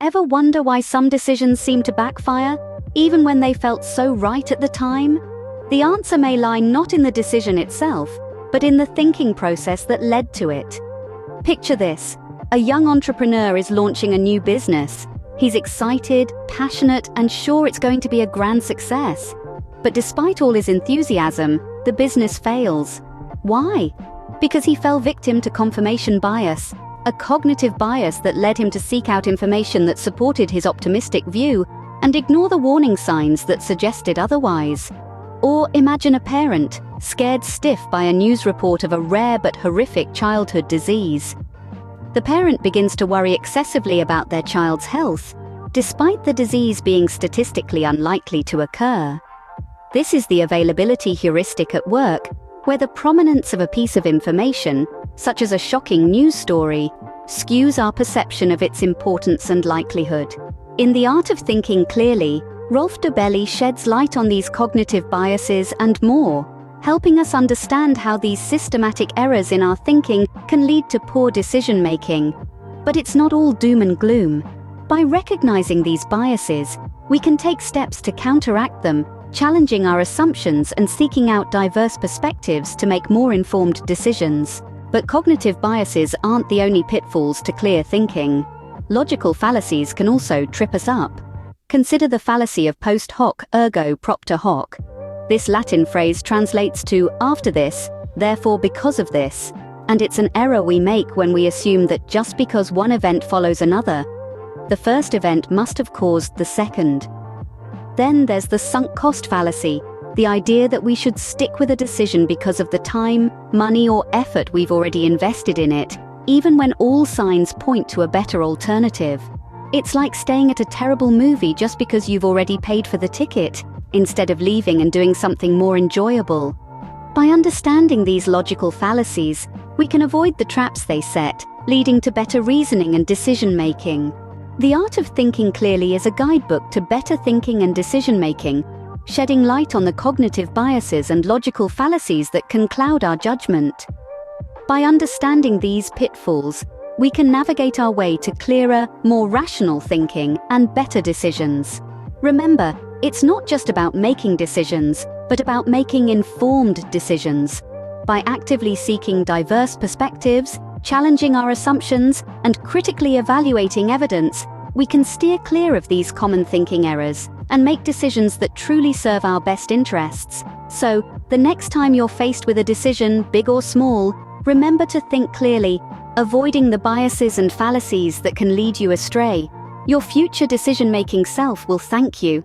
Ever wonder why some decisions seem to backfire, even when they felt so right at the time? The answer may lie not in the decision itself, but in the thinking process that led to it. Picture this: a young entrepreneur is launching a new business. He's excited, passionate, and sure it's going to be a grand success. But despite all his enthusiasm, the business fails. Why? Because he fell victim to confirmation bias, a cognitive bias that led him to seek out information that supported his optimistic view and ignore the warning signs that suggested otherwise. Or imagine a parent, scared stiff by a news report of a rare but horrific childhood disease. The parent begins to worry excessively about their child's health, despite the disease being statistically unlikely to occur. This is the availability heuristic at work, where the prominence of a piece of information, such as a shocking news story, skews our perception of its importance and likelihood. In The Art of Thinking Clearly, Rolf Dobelli sheds light on these cognitive biases and more, helping us understand how these systematic errors in our thinking can lead to poor decision-making. But it's not all doom and gloom. By recognizing these biases, we can take steps to counteract them, challenging our assumptions and seeking out diverse perspectives to make more informed decisions. But cognitive biases aren't the only pitfalls to clear thinking. Logical fallacies can also trip us up. Consider the fallacy of post hoc ergo propter hoc. This Latin phrase translates to after this, therefore because of this, and it's an error we make when we assume that just because one event follows another, the first event must have caused the second. Then there's the sunk cost fallacy, the idea that we should stick with a decision because of the time, money, or effort we've already invested in it, even when all signs point to a better alternative. It's like staying at a terrible movie just because you've already paid for the ticket, instead of leaving and doing something more enjoyable. By understanding these logical fallacies, we can avoid the traps they set, leading to better reasoning and decision-making. The Art of Thinking Clearly is a guidebook to better thinking and decision-making, shedding light on the cognitive biases and logical fallacies that can cloud our judgment. By understanding these pitfalls, we can navigate our way to clearer, more rational thinking and better decisions. Remember, it's not just about making decisions, but about making informed decisions. By actively seeking diverse perspectives, challenging our assumptions, and critically evaluating evidence, we can steer clear of these common thinking errors and make decisions that truly serve our best interests. So, the next time you're faced with a decision, big or small, remember to think clearly, avoiding the biases and fallacies that can lead you astray. Your future decision-making self will thank you.